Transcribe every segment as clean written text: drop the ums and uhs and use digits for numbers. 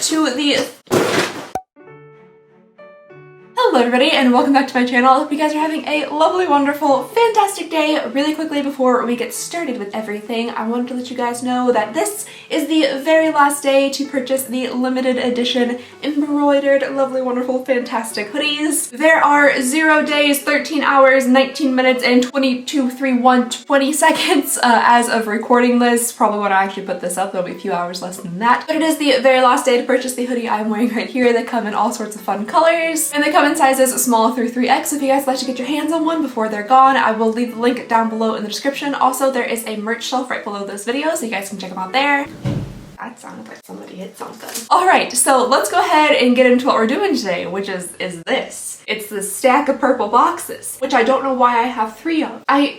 to the... Hello everybody and welcome back to my channel. I hope you guys are having a lovely, wonderful, fantastic day. Really quickly before we get started with everything, I wanted to let you guys know that this is the very last day to purchase the limited edition embroidered, lovely, wonderful, fantastic hoodies. There are 0 days, 13 hours, 19 minutes, and 20 seconds as of recording this. Probably when I actually put this up, there'll be a few hours less than that. But it is the very last day to purchase the hoodie I'm wearing right here. They come in all sorts of fun colors, and they come in sizes small through 3X. If you guys like to get your hands on one before they're gone, I will leave the link down below in the description. Also, there is a merch shelf right below this video, so you guys can check them out there. That sounded like somebody hit something. Alright, so let's go ahead and get into what we're doing today, which is this. It's the stack of purple boxes, which I don't know why I have 3 of. I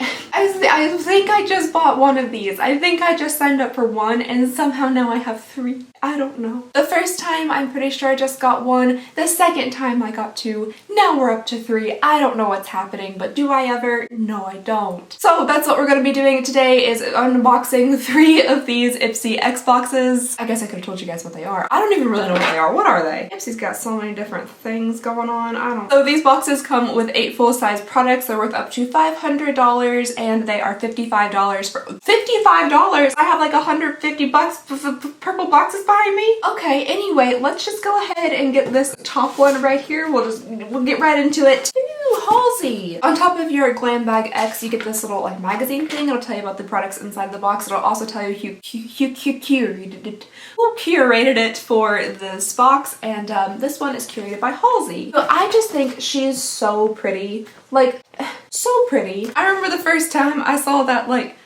think I just bought one of these. I think I just signed up for one and somehow now I have 3. I don't know. The first time, I'm pretty sure I just got 1. The second time I got 2. Now we're up to 3. I don't know what's happening, but do I ever? No, I don't. So that's what we're gonna be doing today, is unboxing 3 of these Ipsy X boxes. I guess I could have told you guys what they are. I don't even really know what they are. What are they? Ipsy's got so many different things going on. I don't know. So these boxes come with 8 full-size products. They're worth up to $500 and they are $55 for $55? I have like 150 bucks purple boxes behind me. Okay, anyway, let's just go ahead and get this top one right here. We'll get right into it. Ooh, Halsey. On top of your Glam Bag X, you get this little like magazine thing. It'll tell you about the products inside the box. It'll also tell you who curated it for this box, and this one is curated by Halsey. So I just think she's so pretty. Like, so pretty. I remember the first time I saw that like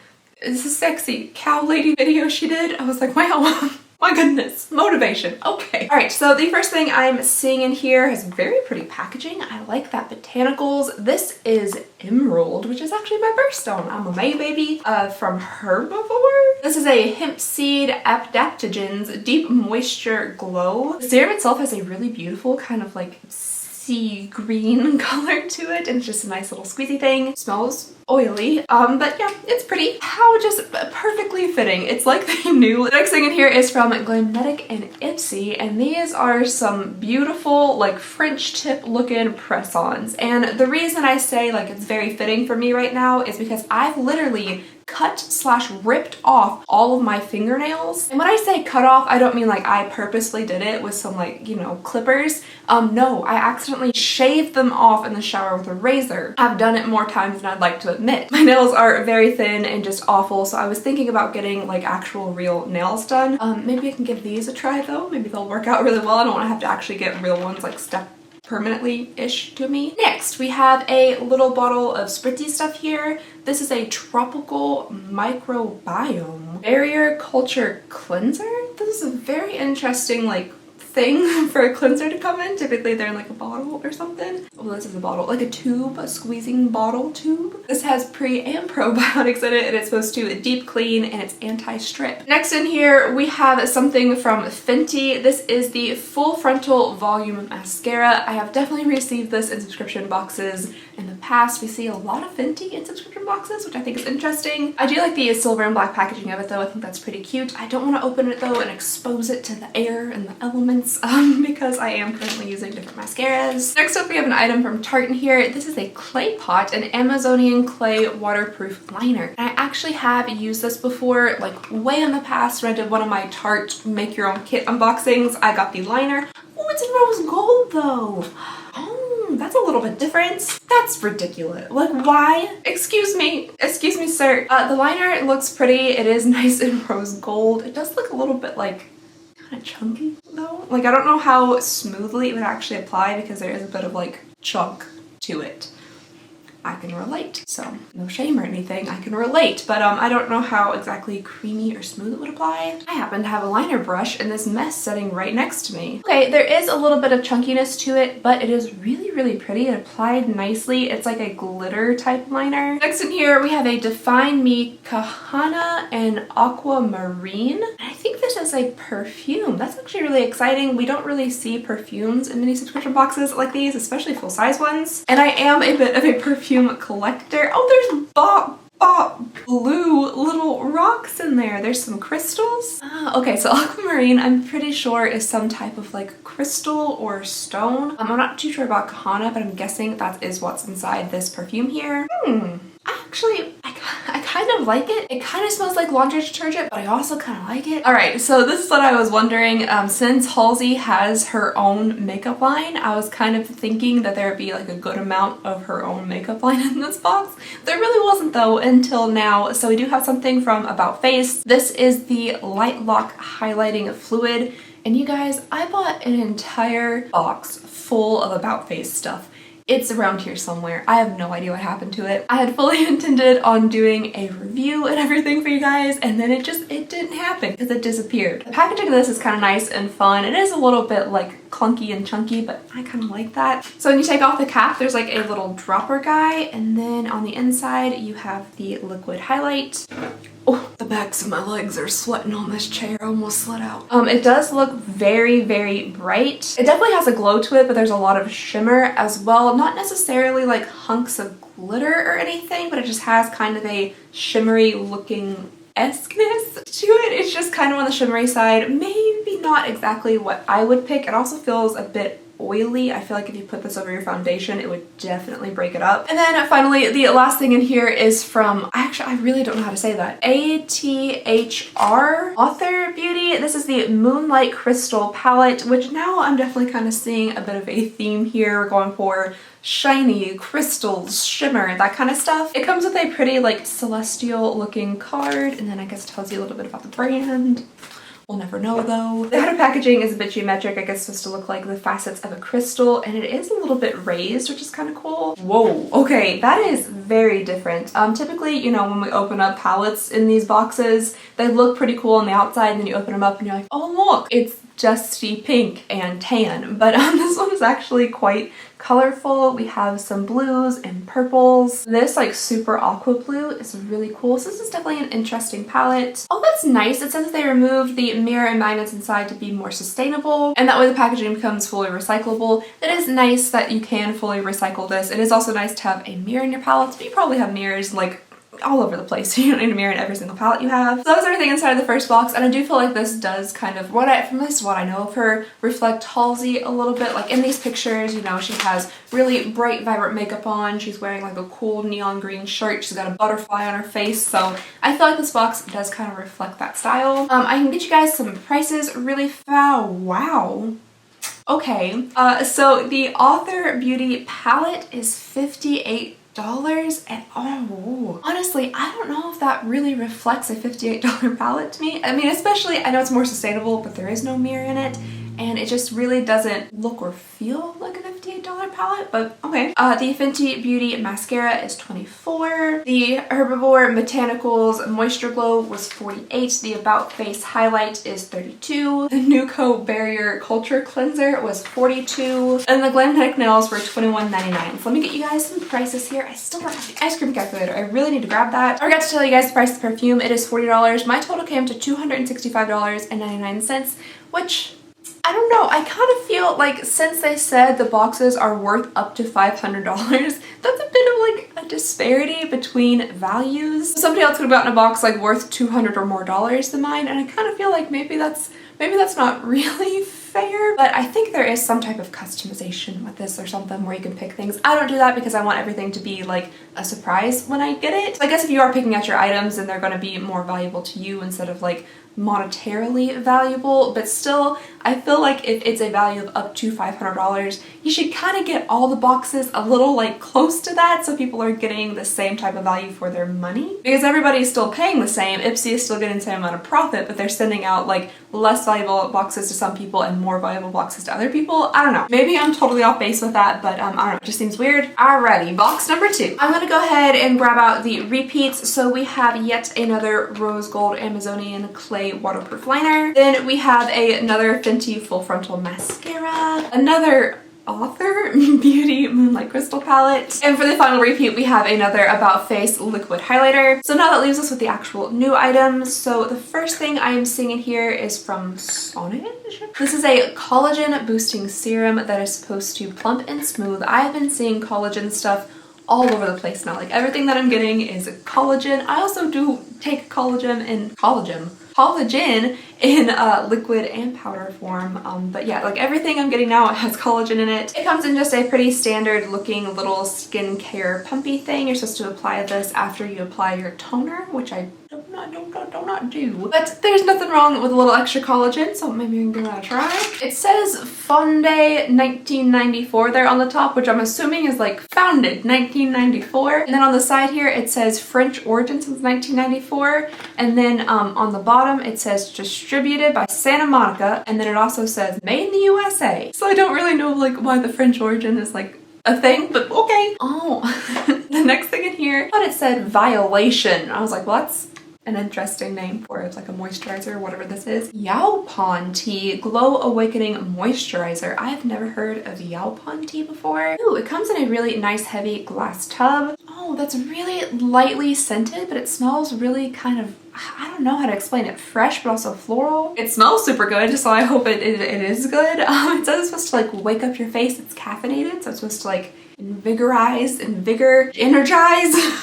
sexy cow lady video she did, I was like, wow. My goodness, motivation. Okay. All right, so the first thing I'm seeing in here has very pretty packaging. I like that. Botanicals. This is Emerald, which is actually my birthstone. I'm a May baby from Herbivore. This is a hemp seed adaptogens deep moisture glow. The serum itself has a really beautiful kind of like sea green color to it, and it's just a nice little squeezy thing. Smells oily, but yeah, it's pretty. How just perfectly fitting. It's like they knew. The next thing in here is from Glamnetic and Ipsy, and these are some beautiful like French tip looking press-ons. And the reason I say like it's very fitting for me right now is because I've literally cut/ripped off all of my fingernails. And when I say cut off, I don't mean like I purposely did it with some like, you know, clippers. No, I accidentally shaved them off in the shower with a razor. I've done it more times than I'd like to admit. My nails are very thin and just awful, so I was thinking about getting like actual real nails done. Maybe I can give these a try though. Maybe they'll work out really well. I don't want to have to actually get real ones like stuck permanently-ish to me. Next, we have a little bottle of spritzy stuff here. This is a tropical microbiome barrier culture cleanser. This is a very interesting like thing for a cleanser to come in. Typically they're in like a bottle or something. Well, this is a bottle, like a tube, a squeezing bottle tube. This has pre and probiotics in it, and it's supposed to deep clean, and it's anti-strip. Next in here we have something from Fenty. This is the Full Frontal Volume Mascara. I have definitely received this in subscription boxes in the past. We see a lot of Fenty in subscription boxes, which I think is interesting. I do like the silver and black packaging of it though. I think that's pretty cute. I don't want to open it though and expose it to the air and the elements because I am currently using different mascaras. Next up we have an item from Tarte in here. This is a clay pot, an Amazonian clay waterproof liner. And I actually have used this before, like way in the past when I did one of my Tarte make your own kit unboxings. I got the liner. Oh, it's in rose gold though. Oh, that's a little bit different. That's ridiculous. Like, why? Excuse me, sir. The liner looks pretty. It is nice in rose gold. It does look a little bit like kind of chunky though. Like, I don't know how smoothly it would actually apply because there is a bit of like chunk to it. I can relate, so no shame or anything, I can relate, but I don't know how exactly creamy or smooth it would apply. I happen to have a liner brush in this mess sitting right next to me. Okay, there is a little bit of chunkiness to it, but it is really, really pretty. It applied nicely. It's like a glitter type liner. Next in here, we have a Define Me Kahana and Aquamarine. I think this is a perfume. That's actually really exciting. We don't really see perfumes in many subscription boxes like these, especially full-size ones. And I am a bit of a perfume collector. Oh, there's blue little rocks in there. There's some crystals. Okay, so aquamarine I'm pretty sure is some type of like crystal or stone. I'm not too sure about kahana, but I'm guessing that is what's inside this perfume here. I kind of like it. It kind of smells like laundry detergent, but I also kind of like it. All right, so this is what I was wondering. Since Halsey has her own makeup line, I was kind of thinking that there would be like a good amount of her own makeup line in this box. There really wasn't though until now. So we do have something from About Face. This is the Light Lock Highlighting Fluid. And you guys, I bought an entire box full of About Face stuff. It's around here somewhere. I have no idea what happened to it. I had fully intended on doing a review and everything for you guys, and then it didn't happen because it disappeared. The packaging of this is kind of nice and fun. It is a little bit like clunky and chunky, but I kind of like that. So when you take off the cap, there's like a little dropper guy, and then on the inside you have the liquid highlight. Oh, the backs of my legs are sweating on this chair. I almost slid out. It does look very, very bright. It definitely has a glow to it, but there's a lot of shimmer as well. Not necessarily like hunks of glitter or anything, but it just has kind of a shimmery looking esqueness to it. It's just kind of on the shimmery side. Maybe not exactly what I would pick. It also feels a bit oily. I feel like if you put this over your foundation, it would definitely break it up. And then finally, the last thing in here is from, I really don't know how to say that, ATHR Author Beauty. This is the Moonlight Crystal palette, which now I'm definitely kind of seeing a bit of a theme here. We're going for shiny crystals, shimmer, that kind of stuff. It comes with a pretty like celestial looking card, and then I guess it tells you a little bit about the brand. We'll never know though. The outer packaging is a bit geometric. I guess it's supposed to look like the facets of a crystal, and it is a little bit raised, which is kind of cool. Whoa, okay, that is very different. Typically, you know, when we open up palettes in these boxes, they look pretty cool on the outside, and then you open them up and you're like, oh look, it's dusty pink and tan. But this one is actually quite colorful. We have some blues and purples. This like super aqua blue is really cool. So this is definitely an interesting palette. Oh, that's nice. It says that they removed the mirror and magnets inside to be more sustainable, and that way the packaging becomes fully recyclable. It is nice that you can fully recycle this. It is also nice to have a mirror in your palettes, but you probably have mirrors like all over the place. You don't need a mirror in every single palette you have. So that was everything inside of the first box, and I do feel like this does kind of, from at least what I know of her, reflect Halsey a little bit. Like in these pictures, you know, she has really bright, vibrant makeup on. She's wearing like a cool neon green shirt. She's got a butterfly on her face. So I feel like this box does kind of reflect that style. I can get you guys some prices really fast. Wow. Okay, so the Author Beauty palette is $58. And oh, honestly, I don't know if that really reflects a $58 palette to me. I mean, especially, I know it's more sustainable, but there is no mirror in it, and it just really doesn't look or feel like a $58 palette, but okay. The Fenty Beauty mascara is $24. The Herbivore Botanicals Moisture Glow was $48. The About Face highlight is $32. The Nuco Barrier Culture Cleanser was $42. And the Glam Neck Nails were $21.99. So let me get you guys some prices here. I still don't have the ice cream calculator. I really need to grab that. I forgot to tell you guys the price of the perfume. It is $40. My total came to $265.99, which, I don't know, I kind of feel like since they said the boxes are worth up to $500, that's a bit of like a disparity between values. Somebody else could have gotten a box like worth $200 or more than mine, and I kind of feel like maybe that's not really fair, but I think there is some type of customization with this or something where you can pick things. I don't do that because I want everything to be like a surprise when I get it. So I guess if you are picking out your items, then they're going to be more valuable to you instead of like monetarily valuable, but still I feel like if it's a value of up to $500, you should kind of get all the boxes a little like close to that so people are getting the same type of value for their money, because everybody's still paying the same. Ipsy is still getting the same amount of profit, but they're sending out like less valuable boxes to some people and more valuable boxes to other people. I don't know. Maybe I'm totally off base with that, but I don't know. It just seems weird. Alrighty, box number 2. I'm gonna go ahead and grab out the repeats. So we have yet another Rose Gold Amazonian Clay Waterproof Liner. Then we have another Fenty Full Frontal Mascara. Another Author Beauty Moonlight Crystal Palette. And for the final repeat, we have another About Face Liquid Highlighter. So now that leaves us with the actual new items. So the first thing I am seeing in here is from Sonage. This is a collagen boosting serum that is supposed to plump and smooth. I have been seeing collagen stuff all over the place now. Like everything that I'm getting is collagen. I also do take collagen in liquid and powder form. But yeah, like everything I'm getting now has collagen in it. It comes in just a pretty standard looking little skincare pumpy thing. You're supposed to apply this after you apply your toner, which I do not do. But there's nothing wrong with a little extra collagen, so maybe we can give that a try. It says Fonde 1994 there on the top, which I'm assuming is like founded 1994. And then on the side here it says French origin since 1994. And then on the bottom it says distributed by Santa Monica, and then it also says made in the USA. So I don't really know like why the French origin is like a thing, but okay. Oh, the next thing in here, I thought it said Violation. I was like, well, that's an interesting name for it, like a moisturizer or whatever this is. Yaupon tea glow awakening moisturizer. I've never heard of Yaupon tea before. Ooh, it comes in a really nice heavy glass tub. Oh, that's really lightly scented, but it smells really kind of, I don't know how to explain it, fresh but also floral. It smells super good, so I hope it is good. It says it's supposed to like wake up your face. It's caffeinated, so it's supposed to like energize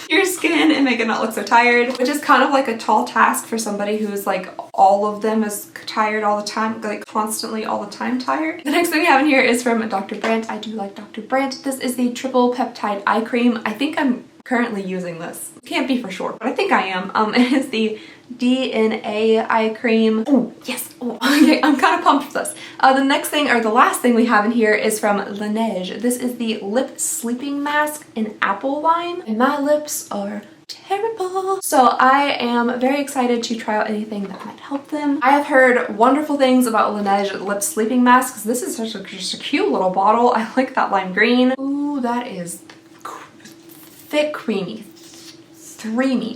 your skin and make it not look so tired, which is kind of like a tall task for somebody who's like all of them is tired all the time, like constantly all the time tired. The next thing we have in here is from Dr. Brandt. I do like Dr. Brandt. This is the triple peptide eye cream. I think I'm currently using this. Can't be for sure, but I think I am. It is the DNA eye cream. Oh, yes. Oh, okay. I'm kind of pumped for this. The next thing, or the last thing we have in here is from Laneige. This is the lip sleeping mask in apple lime, and my lips are terrible. So I am very excited to try out anything that might help them. I have heard wonderful things about Laneige lip sleeping masks. This is just a cute little bottle. I like that lime green. Ooh, that is thick, creamy.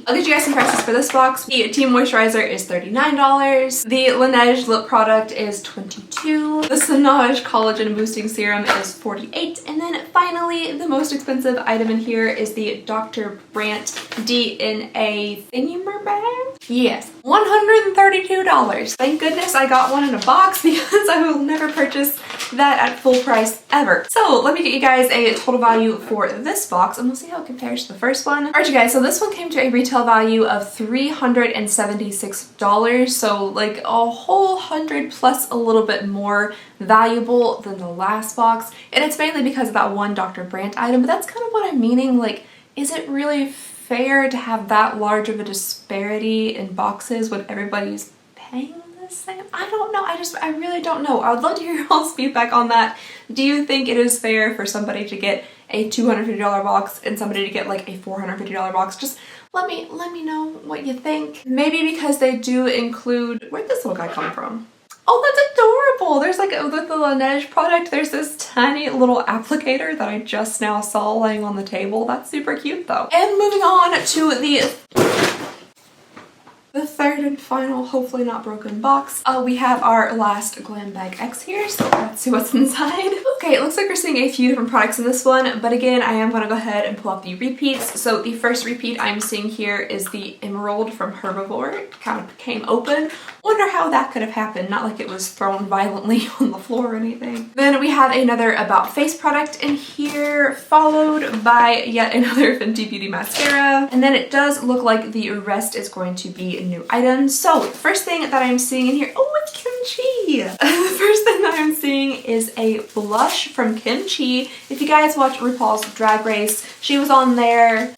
I'll get you guys some prices for this box. The tea moisturizer is $39. The Laneige lip product is $22. The Laneige collagen boosting serum is $48. And then finally, the most expensive item in here is the Dr. Brandt DNA thingy-mer-bag. Yes, $132. Thank goodness I got one in a box because I will never purchase that at full price ever. So let me get you guys a total value for this box and we'll see how it compares to the first one. Alright you guys, so this one came to a retail value of $376. So like a whole $100 plus a little bit more valuable than the last box. And it's mainly because of that one Dr. Brandt item, but that's kind of what I'm meaning. Like, is it really fair to have that large of a disparity in boxes when everybody's paying the same? I don't know. I really don't know. I would love to hear y'all's feedback on that. Do you think it is fair for somebody to get a $250 box and somebody to get like a $450 box? Just let me know what you think. Maybe because they do include, where'd this little guy come from? Oh, that's adorable. There's like, with the Laneige product, there's this tiny little applicator that I just now saw laying on the table. That's super cute though. And moving on to the third and final, hopefully not broken box. We have our last Glam Bag X here, so let's see what's inside. Okay, it looks like we're seeing a few different products in this one, but again, I am gonna go ahead and pull out the repeats. So the first repeat I'm seeing here is the Emerald from Herbivore. It kind of came open. Wonder how that could have happened, not like it was thrown violently on the floor or anything. Then we have another About Face product in here, followed by yet another Fenty Beauty mascara. And then it does look like the rest is going to be new items. So the first thing that I'm seeing in here, oh, it's Kimchi. The first thing that I'm seeing is a blush from Kimchi. If you guys watch RuPaul's Drag Race, she was on there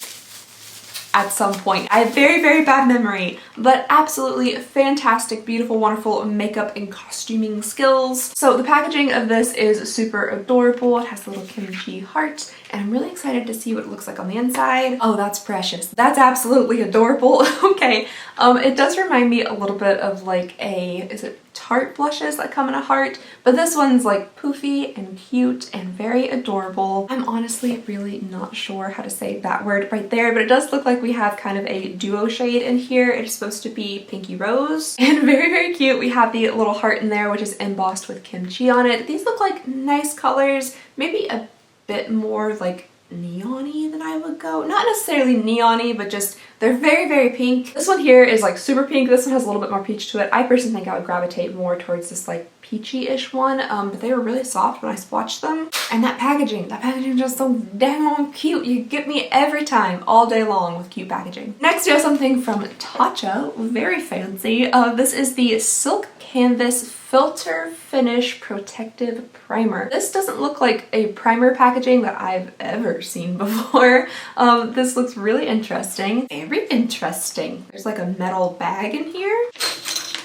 at some point. I have very, very bad memory, but absolutely fantastic, beautiful, wonderful makeup and costuming skills. So the packaging of this is super adorable. It has a little kimchi heart, and I'm really excited to see what it looks like on the inside. Oh, that's precious. That's absolutely adorable. Okay, it does remind me a little bit of like is it Tarte blushes that come in a heart, but this one's like poofy and cute and very adorable. I'm honestly really not sure how to say that word right there, but it does look like we have kind of a duo shade in here. It's supposed to be Pinky Rose and very, very cute. We have the little heart in there, which is embossed with kimchi on it. These look like nice colors, maybe a bit more like neon-y than I would go. Not necessarily neon-y, but just they're very, very pink. This one here is like super pink. This one has a little bit more peach to it. I personally think I would gravitate more towards this like peachy-ish one, but they were really soft when I swatched them. And that packaging is just so dang cute. You get me every time, all day long with cute packaging. Next we have something from Tatcha, very fancy. This is the Silk Canvas Filter Finish Protective Primer. This doesn't look like a primer packaging that I've ever seen before. This looks really interesting. Very interesting. There's like a metal bag in here.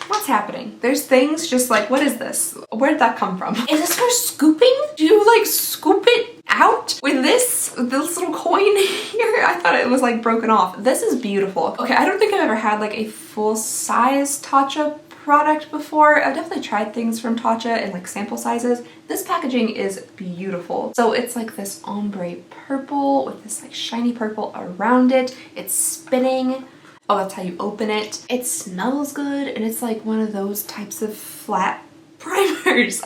What's happening? There's things just like, what is this? Where did that come from? Is this for scooping? Do you like scoop it out with this little coin here? I thought it was like broken off. This is beautiful. Okay, I don't think I've ever had like a full-size Tatcha product before. I've definitely tried things from Tatcha in like sample sizes. This packaging is beautiful. So it's like this ombre purple with this like shiny purple around it. It's spinning. Oh, that's how you open it. It smells good, and it's like one of those types of flat primers.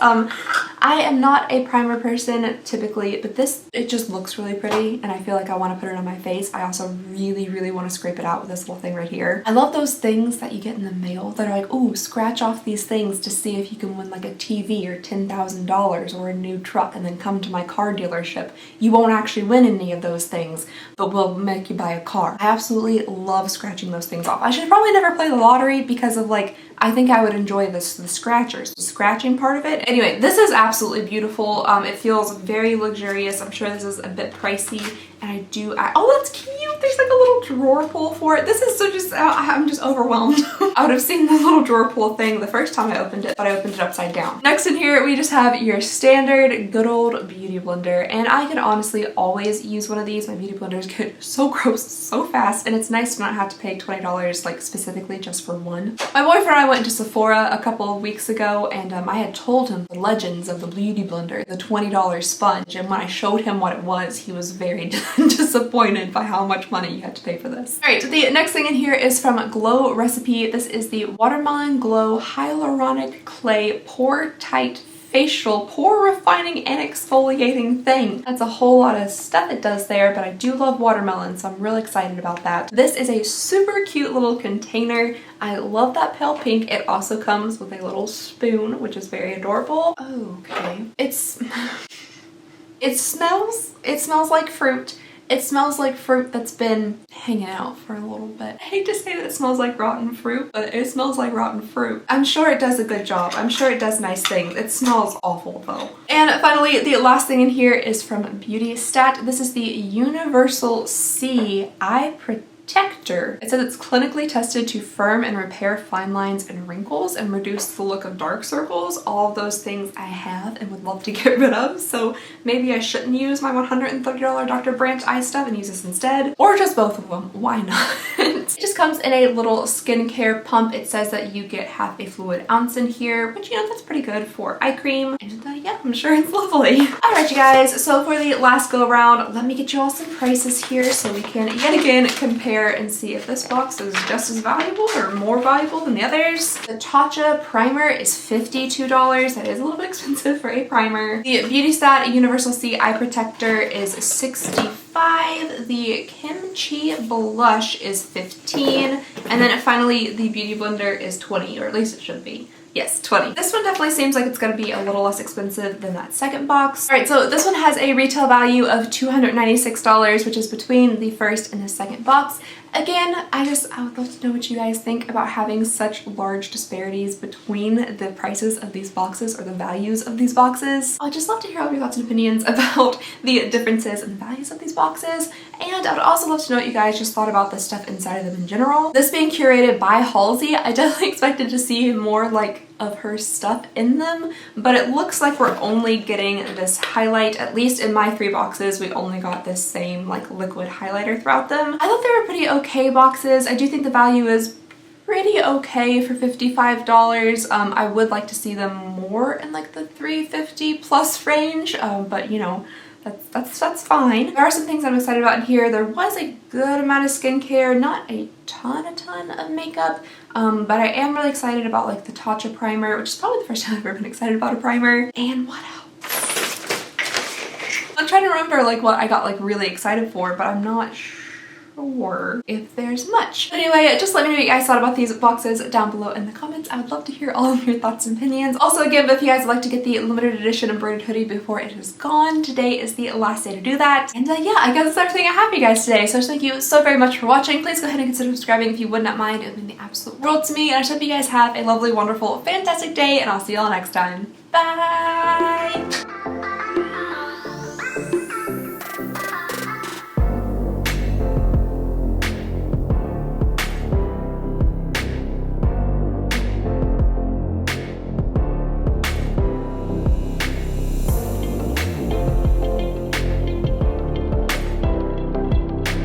I am not a primer person typically, but this, it just looks really pretty, and I feel like I want to put it on my face. I also really want to scrape it out with this little thing right here. I love those things that you get in the mail that are like, ooh, scratch off these things to see if you can win like a TV or $10,000 or a new truck, and then come to my car dealership. You won't actually win any of those things, but we'll make you buy a car. I absolutely love scratching those things off. I should probably never play the lottery because of like, I think I would enjoy the scratchers, the scratching part of it. Anyway, this is absolutely beautiful. It feels very luxurious. I'm sure this is a bit pricey, and oh, that's cute. There's like a little drawer pull for it. This is so just, I'm just overwhelmed. I would have seen the little drawer pull thing the first time I opened it, but I opened it upside down. Next in here, we just have your standard good old beauty blender, and I can honestly always use one of these. My beauty blenders get so gross so fast, and it's nice to not have to pay $20 like specifically just for one. My boyfriend and I went to Sephora a couple of weeks ago, and I had told him the legends of the beauty blender, the $20 sponge, and when I showed him what it was, he was very disappointed by how much money you had to pay for this. All right, the next thing in here is from Glow Recipe. This is the Watermelon Glow Hyaluronic Clay Pore Tight Facial Pore Refining and Exfoliating Thing. That's a whole lot of stuff it does there, but I do love watermelon, so I'm really excited about that. This is a super cute little container. I love that pale pink. It also comes with a little spoon, which is very adorable. Okay. It smells like fruit. It smells like fruit that's been hanging out for a little bit. I hate to say that it smells like rotten fruit, but it smells like rotten fruit. I'm sure it does a good job. I'm sure it does nice things. It smells awful though. And finally, the last thing in here is from Beauty Stat. This is the Universal C Eye Protector. It says it's clinically tested to firm and repair fine lines and wrinkles and reduce the look of dark circles. All of those things I have and would love to get rid of, so maybe I shouldn't use my $130 Dr. Branch eye stuff and use this instead. Or just both of them, why not? It just comes in a little skincare pump. It says that you get half a fluid ounce in here, which, you know, that's pretty good for eye cream. And yeah, I'm sure it's lovely. Alright you guys, so for the last go around, let me get you all some prices here so we can yet again compare and see if this box is just as valuable or more valuable than the others. The Tatcha primer is $52. That is a little bit expensive for a primer. The Beauty Stat Universal C Eye Protector is $65. The Kimchi Blush is $15. And then finally the Beauty Blender is $20, or at least it should be. Yes, $20. This one definitely seems like it's going to be a little less expensive than that second box. Alright, so this one has a retail value of $296, which is between the first and the second box. Again, I would love to know what you guys think about having such large disparities between the prices of these boxes or the values of these boxes. I'd just love to hear all your thoughts and opinions about the differences in the values of these boxes. And I would also love to know what you guys just thought about the stuff inside of them in general. This being curated by Halsey, I definitely expected to see more like of her stuff in them, but it looks like we're only getting this highlight. At least in my 3 boxes, we only got this same like liquid highlighter throughout them. I thought they were pretty okay boxes. I do think the value is pretty okay for $55. I would like to see them more in like the $350 plus range, but you know, that's fine. There are some things I'm excited about in here. There was a good amount of skincare, not a ton of makeup, but I am really excited about like the Tatcha primer, which is probably the first time I've ever been excited about a primer. And what else? I'm trying to remember like what I got like really excited for, but I'm not sure. or if there's much. Anyway, just let me know what you guys thought about these boxes down below in the comments. I would love to hear all of your thoughts and opinions. Also, again, if you guys would like to get the limited edition embroidered hoodie before it is gone, today is the last day to do that. And yeah, I guess that's everything I have for you guys today. So just thank you so very much for watching. Please go ahead and consider subscribing if you would not mind. It would mean the absolute world to me. And I just hope you guys have a lovely, wonderful, fantastic day, and I'll see y'all next time. Bye!